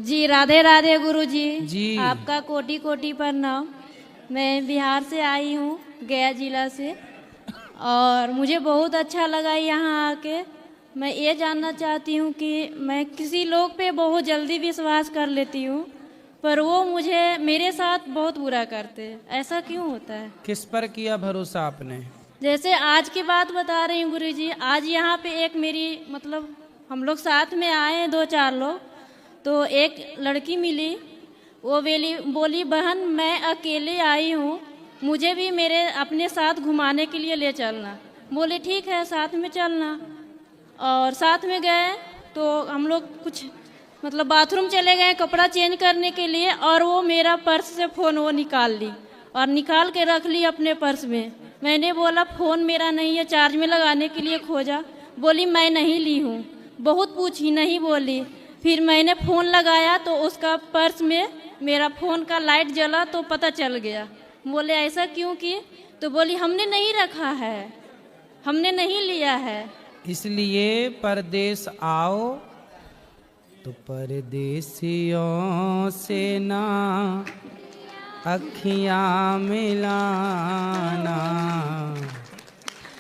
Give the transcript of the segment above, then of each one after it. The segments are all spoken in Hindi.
जी राधे राधे गुरु जी। जी आपका कोटि कोटि प्रणाम। मैं बिहार से आई हूँ, गया जिला से, और मुझे बहुत अच्छा लगा यहाँ आके। मैं ये जानना चाहती हूँ कि मैं किसी लोग पे बहुत जल्दी विश्वास कर लेती हूँ, पर वो मुझे मेरे साथ बहुत बुरा करते हैं। ऐसा क्यों होता है? किस पर किया भरोसा आपने? जैसे आज की बात बता रही हूँ गुरु जी। आज यहाँ पे एक मेरी मतलब हम लोग साथ में आए हैं, 2-4 लोग, तो एक लड़की मिली। वो बोली बहन मैं अकेले आई हूँ, मुझे भी मेरे अपने साथ घुमाने के लिए ले चलना। बोले ठीक है साथ में चलना। और साथ में गए तो हम लोग कुछ मतलब बाथरूम चले गए कपड़ा चेंज करने के लिए, और वो मेरा पर्स से फ़ोन वो निकाल ली और निकाल के रख ली अपने पर्स में। मैंने बोला फ़ोन मेरा नहीं है, चार्ज में लगाने के लिए खोजा। बोली मैं नहीं ली हूँ। बहुत पूछी, नहीं बोली। फिर मैंने फ़ोन लगाया तो उसका पर्स में मेरा फ़ोन का लाइट जला तो पता चल गया। बोले ऐसा क्यों की? तो बोली हमने नहीं रखा है, हमने नहीं लिया है। इसलिए परदेश आओ तो परदेसियों से ना अखियां मिलाना,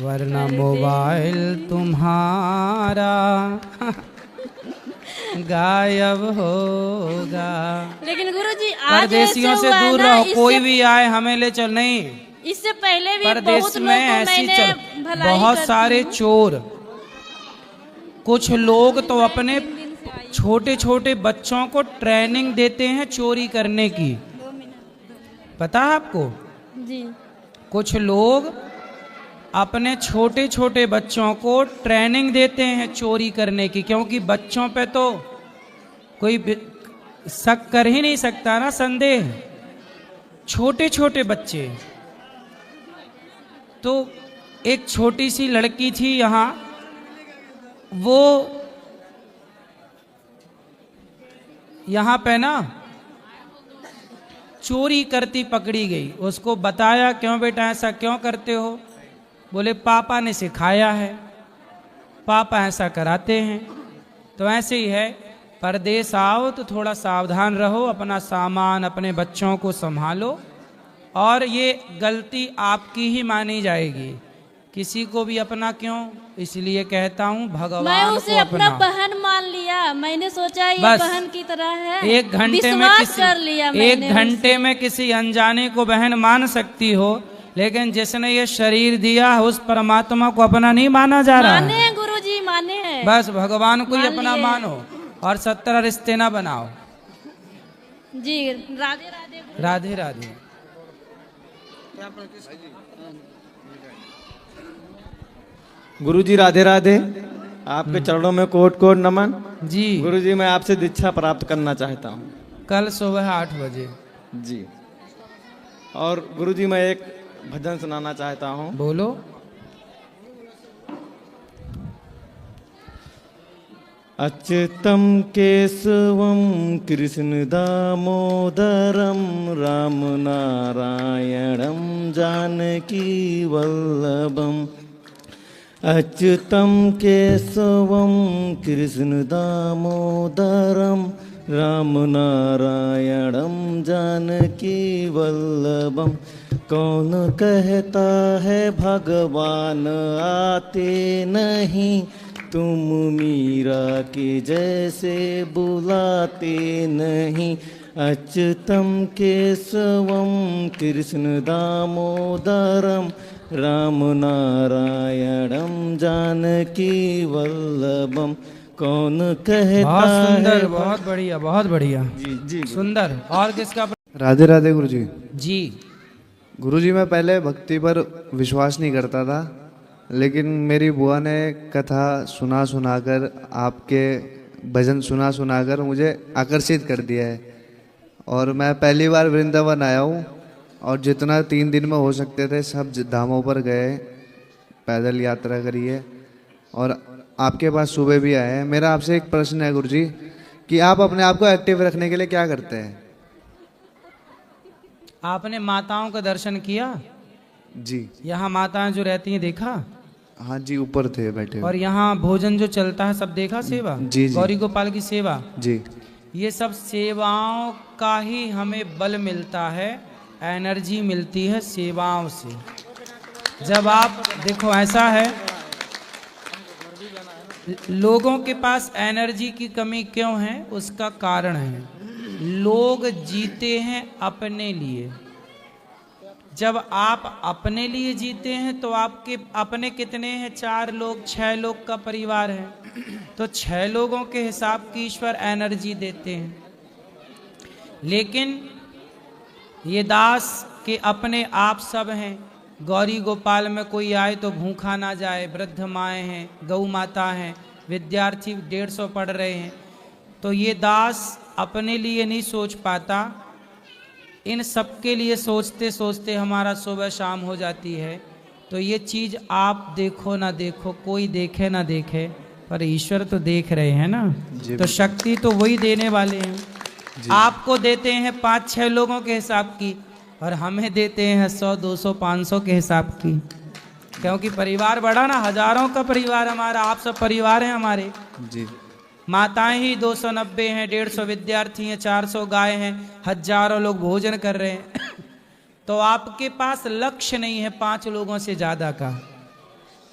वरना मोबाइल तुम्हारा गायब होगा। लेकिन गुरुजी आज परदेसियों ऐसे से हुआ दूर ना, रहो, कोई भी आए हमें ले चल। नहीं, इससे पहले भी परदेश बहुत में लोगों को ऐसी मैंने चल भलाई बहुत करती सारे हूँ। चोर, कुछ लोग तो अपने छोटे छोटे बच्चों को ट्रेनिंग देते हैं चोरी करने की। पता है आपको? जी कुछ लोग अपने छोटे छोटे बच्चों को ट्रेनिंग देते हैं चोरी करने की, क्योंकि बच्चों पे तो कोई शक कर ही नहीं सकता ना, संदेह। छोटे छोटे बच्चे। तो एक छोटी सी लड़की थी यहाँ, वो यहाँ पे ना चोरी करती पकड़ी गई। उसको बताया क्यों बेटा ऐसा क्यों करते हो? बोले पापा ने सिखाया है, पापा ऐसा कराते हैं। तो ऐसे ही है, परदेश आओ तो थोड़ा सावधान रहो, अपना सामान अपने बच्चों को संभालो, और ये गलती आपकी ही मानी जाएगी। किसी को भी अपना क्यों? इसलिए कहता हूँ भगवान मैं उसे को अपना अपना। बहन मान लिया। मैंने सोचा ये बस बहन की तरह है, एक घंटे में विश्वास कर लिया किसी एक मैंने घंटे उससे। में किसी अनजाने को बहन मान सकती हो, लेकिन जिसने ये शरीर दिया उस परमात्मा को अपना नहीं माना जा रहा माने है। हैं गुरुजी, माने हैं। बस भगवान को ही मान अपना लिए। मानो और 17 रिश्ते ना बनाओ। जी राधे राधे। राधे राधे। गुरुजी राधे राधे। आपके चरणों में कोट कोट नमन। जी गुरुजी मैं आपसे दीक्षा प्राप्त करना चाहता हूँ। कल सुबह 8 बजे। जी। और गुरुजी मैं एक भजन सुनाना चाहता हूँ। बोलो। अच्युतम केशवम कृष्ण दामोदरम राम नारायणम जानकी वल्लभम। अच्युतम केशवम कृष्ण दामोदरम राम नारायणम जानकी वल्लभम। कौन कहता है भगवान आते नहीं, तुम मीरा के जैसे बुलाते नहीं। अच्युतम केशवम कृष्ण दामोदरम राम नारायणम जानकी वल्लभम। कौन कहता बहुत सुंदर, है बहुत बढ़िया, बहुत बढ़िया। जी जी सुंदर। और किसका? राधे राधे गुरुजी। जी गुरुजी मैं पहले भक्ति पर विश्वास नहीं करता था, लेकिन मेरी बुआ ने कथा सुना सुनाकर, आपके भजन सुना सुनाकर मुझे आकर्षित कर दिया है। और मैं पहली बार वृंदावन आया हूँ, और जितना 3 दिन में हो सकते थे सब धामों पर गए, पैदल यात्रा करी है, और आपके पास सुबह भी आए हैं। मेरा आपसे एक प्रश्न है गुरुजी, कि आप अपने आप को एक्टिव रखने के लिए क्या करते हैं? आपने माताओं का दर्शन किया? जी यहाँ माताएं जो रहती हैं देखा? हाँ जी, ऊपर थे बैठे और हुए। यहाँ भोजन जो चलता है सब देखा? सेवा जी, जी। गौरी गोपाल की सेवा। जी ये सब सेवाओं का ही हमें बल मिलता है, एनर्जी मिलती है सेवाओं से। जब आप देखो ऐसा है, लोगों के पास एनर्जी की कमी क्यों है, उसका कारण है लोग जीते हैं अपने लिए। जब आप अपने लिए जीते हैं तो आपके अपने कितने हैं, 4 लोग 6 लोग का परिवार है, तो 6 लोगों के हिसाब की ईश्वर एनर्जी देते हैं। लेकिन ये दास के अपने आप सब हैं। गौरी गोपाल में कोई आए तो भूखा ना जाए, वृद्ध माएँ हैं, गौ माता हैं, विद्यार्थी 150 पढ़ रहे हैं। तो ये दास अपने लिए नहीं सोच पाता, इन सबके लिए सोचते सोचते हमारा सुबह शाम हो जाती है। तो ये चीज़ आप देखो ना देखो, कोई देखे ना देखे, पर ईश्वर तो देख रहे हैं ना। तो शक्ति तो वही देने वाले हैं। आपको देते हैं 5-6 लोगों के हिसाब की, और हमें देते हैं 100, 200, 500 के हिसाब की, क्योंकि परिवार बड़ा ना, हजारों का परिवार हमारा, आप सब परिवार हैं हमारे जी। माताएं ही 290 हैं, 150 विद्यार्थी हैं, 400 गाय हैं, हजारों लोग भोजन कर रहे हैं। तो आपके पास लक्ष्य नहीं है 5 लोगों से ज़्यादा का,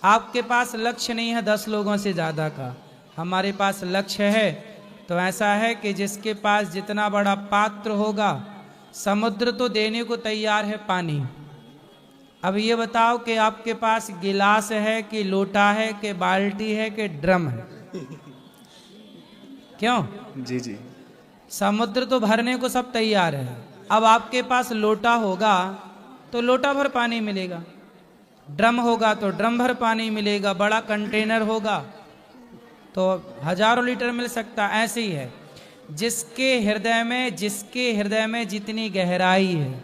आपके पास लक्ष्य नहीं है 10 लोगों से ज़्यादा का, हमारे पास लक्ष्य है। तो ऐसा है कि जिसके पास जितना बड़ा पात्र होगा, समुद्र तो देने को तैयार है पानी। अब ये बताओ कि आपके पास गिलास है कि लोटा है कि बाल्टी है कि ड्रम है? क्यों? जी जी। समुद्र तो भरने को सब तैयार है। अब आपके पास लोटा होगा तो लोटा भर पानी मिलेगा, ड्रम होगा तो ड्रम भर पानी मिलेगा, बड़ा कंटेनर होगा तो हजारों लीटर मिल सकता। ऐसे ही है, जिसके हृदय में जितनी गहराई है,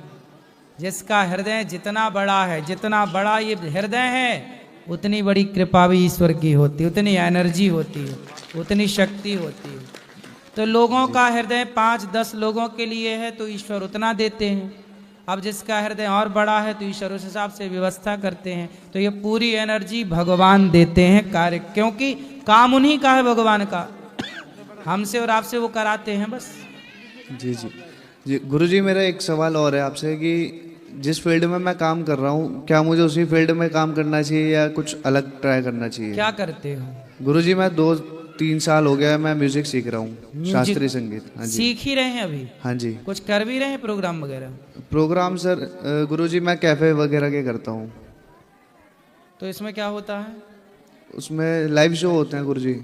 जिसका हृदय जितना बड़ा है, जितना बड़ा ये हृदय है, उतनी बड़ी कृपा भी ईश्वर की होती है, उतनी एनर्जी होती है, उतनी शक्ति होती है। तो लोगों का हृदय 5-10 लोगों के लिए है तो ईश्वर उतना देते हैं। अब जिसका हृदय और बड़ा है तो ईश्वर उस हिसाब से व्यवस्था करते हैं। तो ये पूरी एनर्जी भगवान देते हैं कार्य, क्योंकि काम उन्हीं का है भगवान का, हमसे और आपसे वो कराते हैं बस। जी जी जी। गुरुजी मेरा एक सवाल और है आपसे कि जिस फील्ड में मैं काम कर रहा हूँ, क्या मुझे उसी फील्ड में काम करना चाहिए या कुछ अलग ट्राई करना चाहिए? क्या करते हो? गुरुजी मैं 2-3 साल हो गया, मैं म्यूजिक सीख रहा हूँ, शास्त्रीय संगीत। हाँ जी। सीख ही रहे हैं अभी? हाँ जी। कुछ कर भी रहे हैं प्रोग्राम वगैरह? प्रोग्राम सर गुरुजी मैं कैफे वगैरह के करता हूँ। तो इसमें क्या होता है? उसमें लाइव शो होते हैं गुरुजी।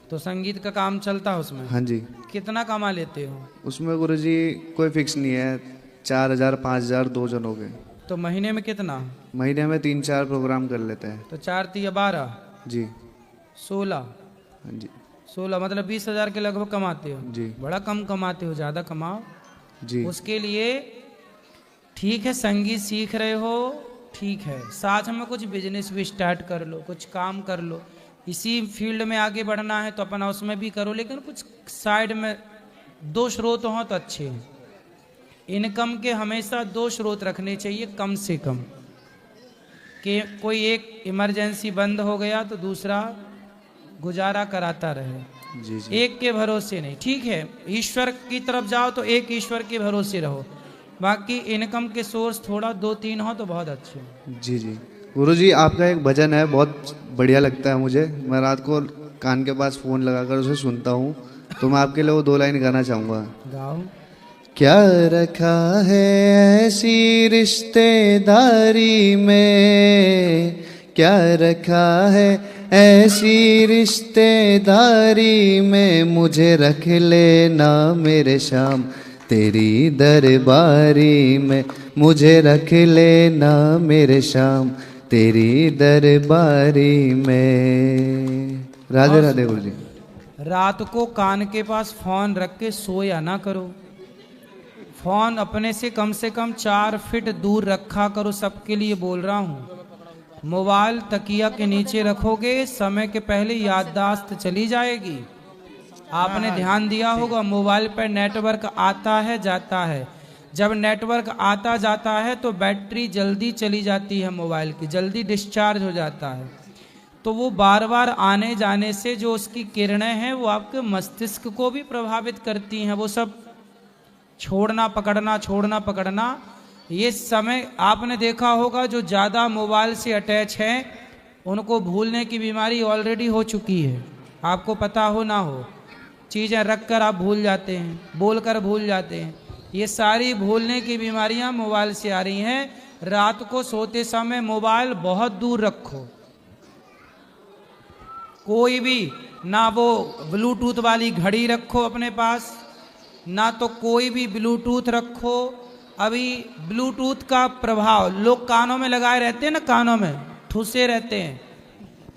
तो संगीत का काम चलता है उसमें? हाँ जी। कितना कमा लेते हो उसमें गुरुजी कोई फिक्स नहीं है, 4000 5000 2 जन हो गए। तो महीने में कितना? महीने में 3-4 प्रोग्राम कर लेते हैं। तो 4 × 12 जी। 16। हाँ जी। 16 मतलब 20,000 के लगभग कमाते हो जी। बड़ा कम कमाते हो, ज़्यादा कमाओ जी। उसके लिए। ठीक है, संगीत सीख रहे हो, ठीक है, साथ में कुछ बिजनेस भी स्टार्ट कर लो, कुछ काम कर लो। इसी फील्ड में आगे बढ़ना है तो अपना उसमें भी करो, लेकिन कुछ साइड में 2 स्रोत हों तो अच्छे हैं। इनकम के हमेशा 2 स्रोत रखने चाहिए कम से कम, कि कोई एक इमरजेंसी बंद हो गया तो दूसरा गुजारा कराता रहे। जी जी। एक के भरोसे नहीं। ठीक है, ईश्वर की तरफ जाओ तो एक ईश्वर के भरोसे रहो, बाकी इनकम के सोर्स थोड़ा 2-3 हो तो बहुत अच्छे। जी जी। गुरुजी आपका एक भजन है, बहुत बढ़िया लगता है मुझे। मैं रात को कान के पास फ़ोन लगाकर उसे सुनता हूँ, तो मैं आपके लिए वो 2 लाइन गाना चाहूँगा। गाओ। क्या रखा है ऐसी रिश्तेदारी में, क्या रखा है ऐसी रिश्तेदारी में, मुझे रख लेना मेरे श्याम तेरी दरबारी में, मुझे रख लेना मेरे श्याम तेरी दरबारी में। राधे राधे गुरुजी। रात को कान के पास फोन रख के सोया ना करो, फोन अपने से कम 4 फीट दूर रखा करो, सबके लिए बोल रहा हूँ। मोबाइल तकिया के नीचे रखोगे, समय के पहले याददाश्त चली जाएगी। आपने ध्यान दिया होगा मोबाइल पर नेटवर्क आता है जाता है, जब नेटवर्क आता जाता है तो बैटरी जल्दी चली जाती है, मोबाइल की जल्दी डिस्चार्ज हो जाता है। तो वो बार बार आने जाने से जो उसकी किरणें हैं वो आपके मस्तिष्क को भी प्रभावित करती हैं। वो सब छोड़ना पकड़ना, ये समय आपने देखा होगा जो ज़्यादा मोबाइल से अटैच हैं उनको भूलने की बीमारी ऑलरेडी हो चुकी है। आपको पता हो ना हो, चीज़ें रख कर आप भूल जाते हैं, बोल कर भूल जाते हैं। ये सारी भूलने की बीमारियां मोबाइल से आ रही हैं। रात को सोते समय मोबाइल बहुत दूर रखो। कोई भी ना वो ब्लूटूथ वाली घड़ी रखो अपने पास, ना तो कोई भी ब्लूटूथ रखो। अभी ब्लूटूथ का प्रभाव लोग कानों में लगाए रहते हैं ना, कानों में ठूसे रहते हैं,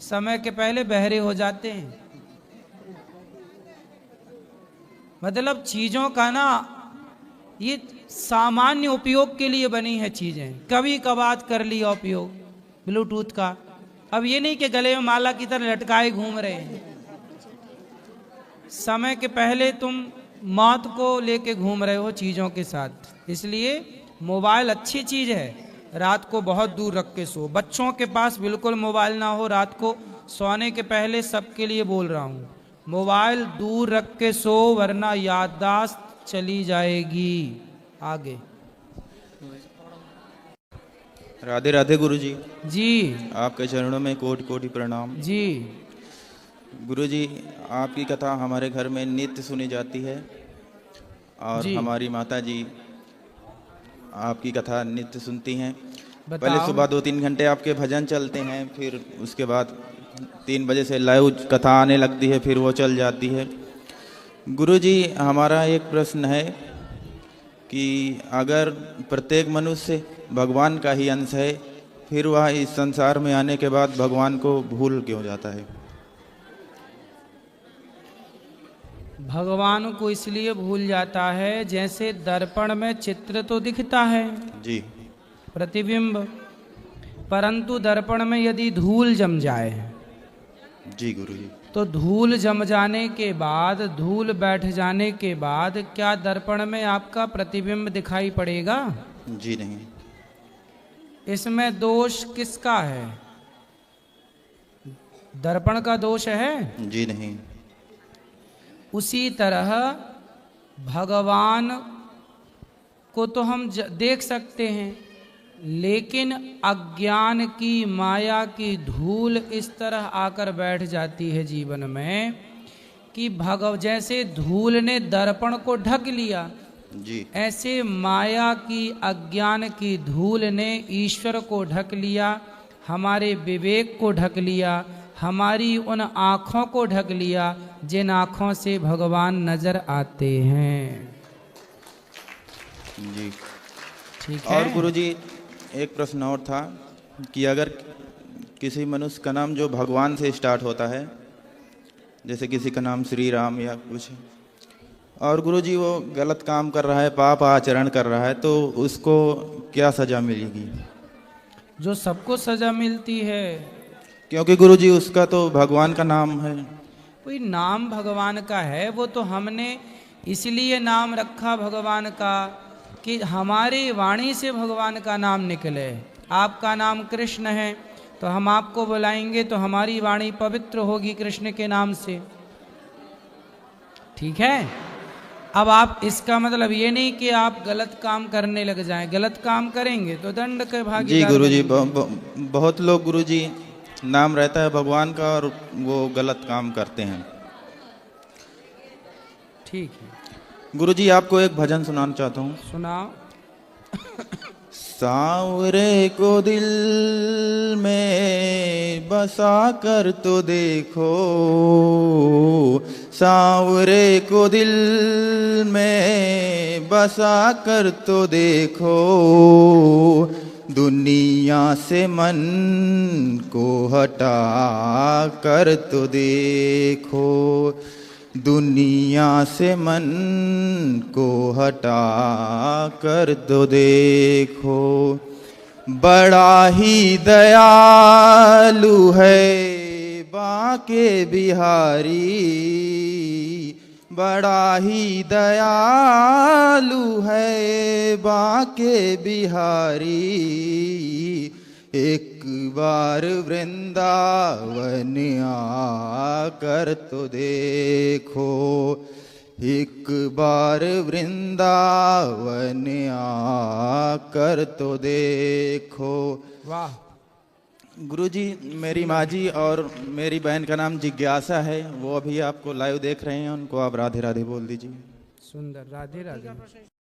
समय के पहले बहरे हो जाते हैं। मतलब चीज़ों का ना ये सामान्य उपयोग के लिए बनी है चीज़ें, कभी कभार कर लिया उपयोग ब्लूटूथ का। अब ये नहीं कि गले में माला की तरह लटकाए घूम रहे हैं। समय के पहले तुम मौत को लेके घूम रहे हो चीज़ों के साथ। इसलिए मोबाइल अच्छी चीज़ है, रात को बहुत दूर रख के सो। बच्चों के पास बिल्कुल मोबाइल ना हो रात को सोने के पहले, सबके लिए बोल रहा हूँ, मोबाइल दूर रख के सो, वरना याददाश्त चली जाएगी। आगे। राधे राधे गुरुजी। जी आपके चरणों में कोटि कोटि प्रणाम। जी। गुरुजी, आपकी कथा हमारे घर में नित्य सुनी जाती है और जी। हमारी माता जी आपकी कथा नित्य सुनती हैं। बताओ। पहले सुबह 2-3 घंटे आपके भजन चलते हैं, फिर उसके बाद 3 बजे से लाइव कथा आने लगती है, फिर वो चल जाती है। गुरुजी, हमारा एक प्रश्न है कि अगर प्रत्येक मनुष्य भगवान का ही अंश है, फिर वह इस संसार में आने के बाद भगवान को भूल क्यों जाता है? भगवान को इसलिए भूल जाता है जैसे दर्पण में चित्र तो दिखता है जी। प्रतिबिंब, परंतु दर्पण में यदि धूल जम जाए जी गुरुजी। तो धूल जम जाने के बाद, धूल बैठ जाने के बाद क्या दर्पण में आपका प्रतिबिंब दिखाई पड़ेगा? जी नहीं। इसमें दोष किसका है? दर्पण का दोष है? जी नहीं। उसी तरह भगवान को तो हम देख सकते हैं, लेकिन अज्ञान की माया की धूल इस तरह आकर बैठ जाती है जीवन में कि जैसे धूल ने दर्पण को ढक लिया, जी। ऐसे माया की, अज्ञान की धूल ने ईश्वर को ढक लिया, हमारे विवेक को ढक लिया, हमारी उन आँखों को ढक लिया जिन आँखों से भगवान नजर आते हैं। जी ठीक है। और गुरुजी, एक प्रश्न और था कि अगर किसी मनुष्य का नाम जो भगवान से स्टार्ट होता है, जैसे किसी का नाम श्री राम या कुछ, और गुरुजी वो गलत काम कर रहा है, पाप आचरण कर रहा है, तो उसको क्या सजा मिलेगी? जो सबको सजा मिलती है, क्योंकि गुरुजी उसका तो भगवान का नाम है। कोई नाम भगवान का है, वो तो हमने इसलिए नाम रखा भगवान का कि हमारी वाणी से भगवान का नाम निकले। आपका नाम कृष्ण है तो हम आपको बुलाएंगे तो हमारी वाणी पवित्र होगी कृष्ण के नाम से। ठीक है। अब आप, इसका मतलब ये नहीं कि आप गलत काम करने लग जाएं। गलत काम करेंगे तो दंड के भागीदार। जी गुरुजी, बहुत लोग गुरुजी नाम रहता है भगवान का और वो गलत काम करते हैं। ठीक है गुरुजी, आपको एक भजन सुनाना चाहता हूँ। सुनाओ। सांवरे को दिल में बसा कर तो देखो, सांवरे को दिल में बसा कर तो देखो, दुनिया से मन को हटा कर तो देखो, दुनिया से मन को हटा कर तो देखो। बड़ा ही दयालु है बांके बिहारी, बड़ा ही दयालु है बांके बिहारी, एक बार वृंदावन आकर तो देखो, एक बार वृंदावन आकर तो देखो। वाह। गुरुजी, मेरी माँ जी और मेरी बहन का नाम जिज्ञासा है, वो अभी आपको लाइव देख रहे हैं, उनको आप राधे राधे बोल दीजिए। सुंदर, राधे राधे।